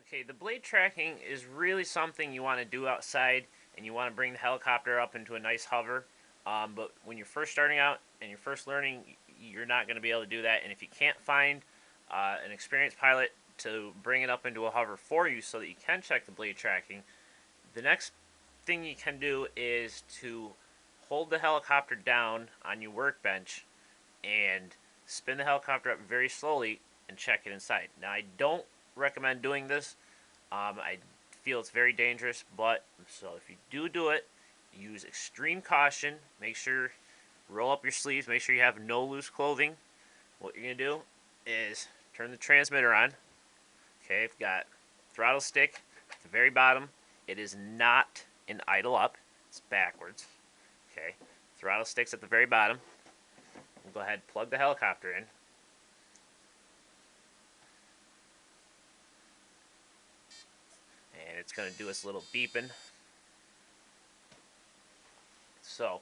Okay, the blade tracking is really something you want to do outside, and you want to bring the helicopter up into a nice hover. But when you're first starting out and you're first learning, you're not going to be able to do that. And if you can't find an experienced pilot to bring it up into a hover for you so that you can check the blade tracking, the next thing you can do is to hold the helicopter down on your workbench and spin the helicopter up very slowly and check it inside. Now, I don't recommend doing this. I feel it's very dangerous, but so if you do it, use extreme caution. Make sure roll up your sleeves. Make sure you have no loose clothing. What you're gonna do is turn the transmitter on. Okay, I've got throttle stick at the very bottom. It is not an idle up. It's backwards. Okay, throttle stick's at the very bottom. We'll go ahead and plug the helicopter in. And it's going to do its little beeping. So,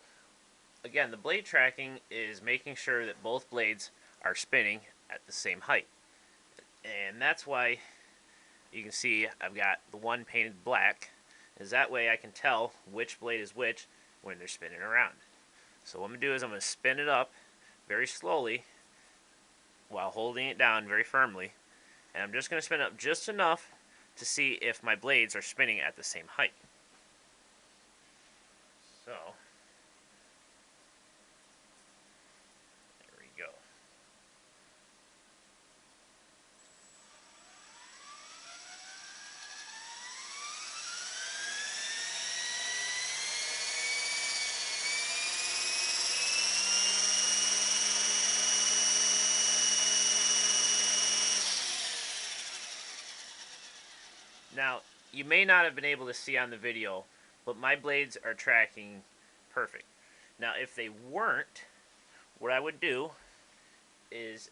again, the blade tracking is making sure that both blades are spinning at the same height. And that's why you can see I've got the one painted black, is that way I can tell which blade is which when they're spinning around. So what I'm going to do is I'm going to spin it up very slowly while holding it down very firmly. And I'm just going to spin it up just enough to see if my blades are spinning at the same height. So, there we go. Now, you may not have been able to see on the video, but my blades are tracking perfect. Now, if they weren't, what I would do is,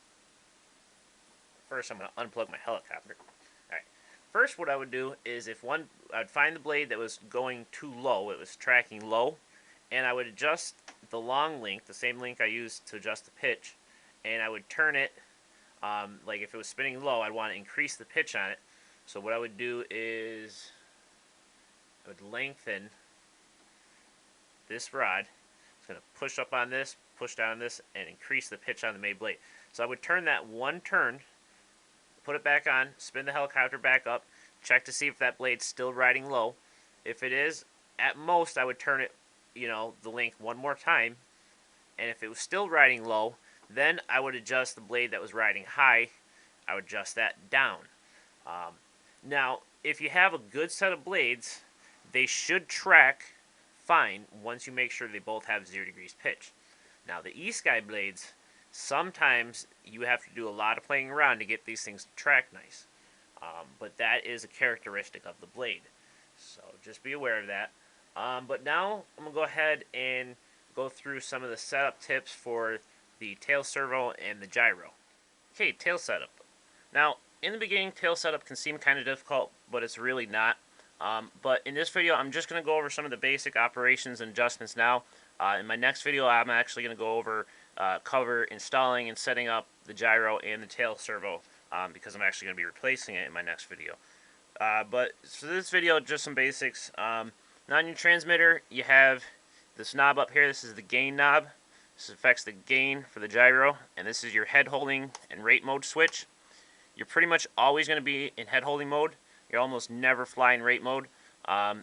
first I'm going to unplug my helicopter. Alright, first what I would do is I'd find the blade that was going too low, it was tracking low, and I would adjust the long link, the same link I used to adjust the pitch, and I would turn it, like if it was spinning low, I'd want to increase the pitch on it. So what I would do is I would lengthen this rod. It's going to push up on this, push down on this, and increase the pitch on the main blade. So I would turn that one turn, put it back on, spin the helicopter back up, check to see if that blade's still riding low. If it is, at most I would turn it, the length one more time. And if it was still riding low, then I would adjust the blade that was riding high. I would adjust that down. Now, if you have a good set of blades, they should track fine once you make sure they both have 0 degrees pitch. Now, the ESky blades, sometimes you have to do a lot of playing around to get these things to track nice. But that is a characteristic of the blade. So just be aware of that. But now I'm going to go ahead and go through some of the setup tips for the tail servo and the gyro. Okay, tail setup. Now, in the beginning, tail setup can seem kind of difficult, but it's really not. But in this video, I'm just going to go over some of the basic operations and adjustments now. In my next video, I'm actually going to go over, cover installing and setting up the gyro and the tail servo, because I'm actually going to be replacing it in my next video. But for this video, just some basics. Now on your transmitter, you have this knob up here. This is the gain knob. This affects the gain for the gyro, and this is your head holding and rate mode switch. You're pretty much always going to be in head holding mode. You're almost never flying rate mode.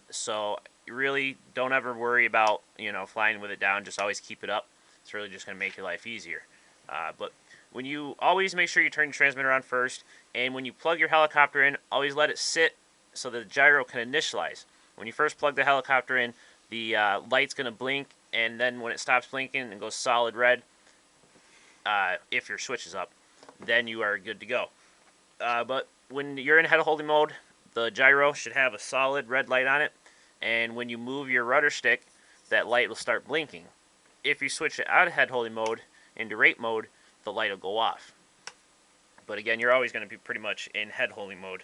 So you really don't ever worry about, flying with it down. Just always keep it up. It's really just going to make your life easier. But when you always make sure you turn your transmitter on first, and when you plug your helicopter in, always let it sit so the gyro can initialize. When you first plug the helicopter in, the light's going to blink, and then when it stops blinking and goes solid red, if your switch is up, then you are good to go. But when you're in head holding mode, the gyro should have a solid red light on it, and when you move your rudder stick, that light will start blinking. If you switch it out of head holding mode into rate mode, the light will go off. But again, you're always going to be pretty much in head holding mode.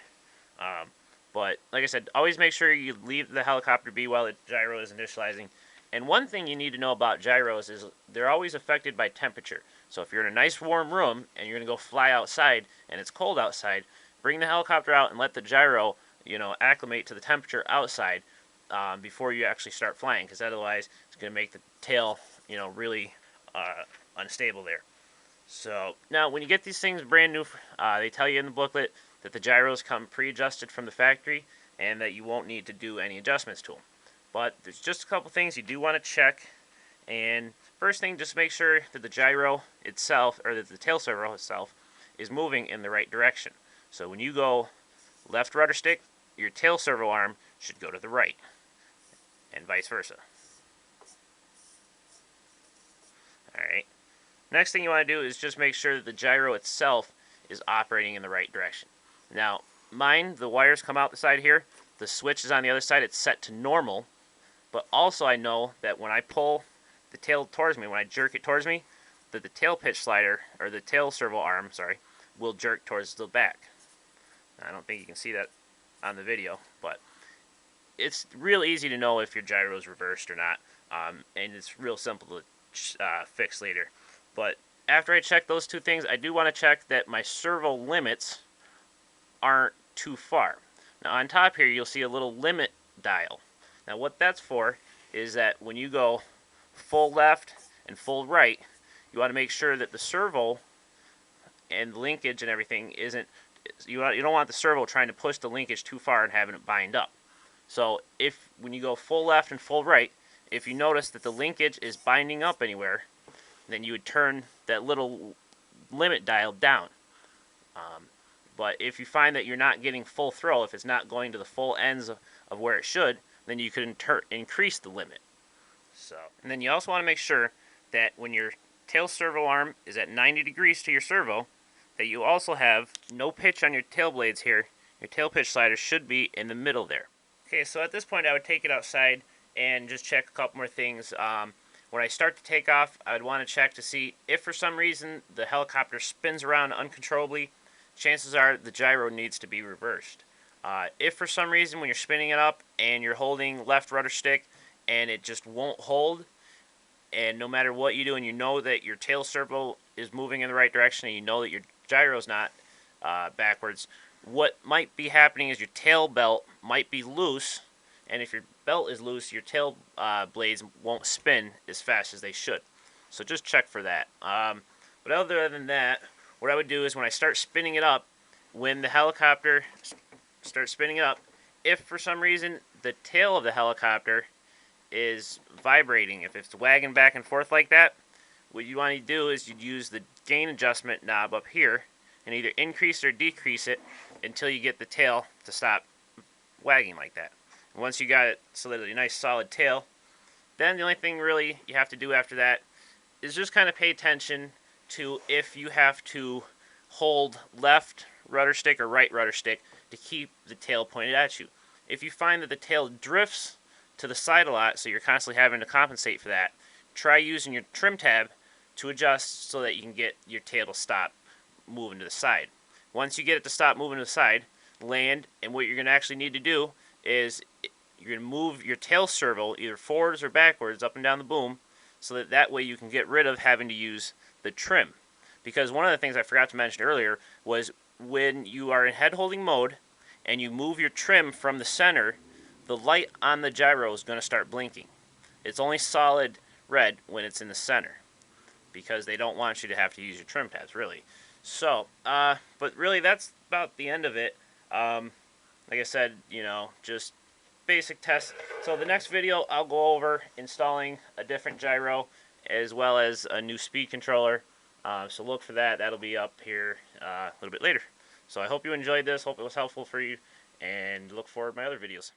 But like I said, always make sure you leave the helicopter be while the gyro is initializing. And one thing you need to know about gyros is they're always affected by temperature. So if you're in a nice warm room and you're going to go fly outside and it's cold outside, bring the helicopter out and let the gyro, acclimate to the temperature outside before you actually start flying, because otherwise it's going to make the tail, really unstable there. So now when you get these things brand new, they tell you in the booklet that the gyros come pre-adjusted from the factory and that you won't need to do any adjustments to them. But there's just a couple things you do want to check. And first thing, just make sure that the gyro itself, or that the tail servo itself, is moving in the right direction. So when you go left rudder stick, your tail servo arm should go to the right, and vice versa. Alright. Next thing you want to do is just make sure that the gyro itself is operating in the right direction. Now, mine, the wires come out the side here, the switch is on the other side, it's set to normal, but also I know that when I pull the tail towards me, when I jerk it towards me, that the tail pitch slider, or the tail servo arm, sorry, will jerk towards the back. I don't think you can see that on the video, but it's real easy to know if your gyro is reversed or not, and it's real simple to fix later. But after I check those two things, I do want to check that my servo limits aren't too far. Now on top here, you'll see a little limit dial. Now what that's for is that when you go full left and full right, you want to make sure that the servo and the linkage and everything isn't, you don't want the servo trying to push the linkage too far and having it bind up. So if when you go full left and full right, if you notice that the linkage is binding up anywhere, then you would turn that little limit dial down. But if you find that you're not getting full throw, if it's not going to the full ends of where it should, then you could increase the limit. And then you also want to make sure that when your tail servo arm is at 90 degrees to your servo, that you also have no pitch on your tail blades here. Your tail pitch slider should be in the middle there. Okay, so at this point I would take it outside and just check a couple more things. When I start to take off, I would want to check to see if for some reason the helicopter spins around uncontrollably. Chances are the gyro needs to be reversed. If for some reason when you're spinning it up and you're holding left rudder stick and it just won't hold, and no matter what you do and you know that your tail servo is moving in the right direction and you know that your gyro's not backwards, what might be happening is your tail belt might be loose, and if your belt is loose, your tail blades won't spin as fast as they should. So just check for that. But other than that, what I would do is when I start spinning it up, when the helicopter starts spinning up, if for some reason the tail of the helicopter is vibrating, if it's wagging back and forth like that, what you want to do is you'd use the gain adjustment knob up here and either increase or decrease it until you get the tail to stop wagging like that. And once you got it so that it's a nice solid tail, then the only thing really you have to do after that is just kind of pay attention to if you have to hold left rudder stick or right rudder stick to keep the tail pointed at you. If you find that the tail drifts to the side a lot, so you're constantly having to compensate for that, try using your trim tab to adjust so that you can get your tail to stop moving to the side. Once you get it to stop moving to the side, land, and what you're going to actually need to do is you're going to move your tail servo either forwards or backwards up and down the boom so that way you can get rid of having to use the trim. Because one of the things I forgot to mention earlier was when you are in head holding mode and you move your trim from the center, the light on the gyro is going to start blinking. It's only solid red when it's in the center because they don't want you to have to use your trim tabs, really. So, but really that's about the end of it. Like I said, just basic tests. So the next video I'll go over installing a different gyro as well as a new speed controller. So look for that. That'll be up here a little bit later. So I hope you enjoyed this. Hope it was helpful for you. And look forward to my other videos.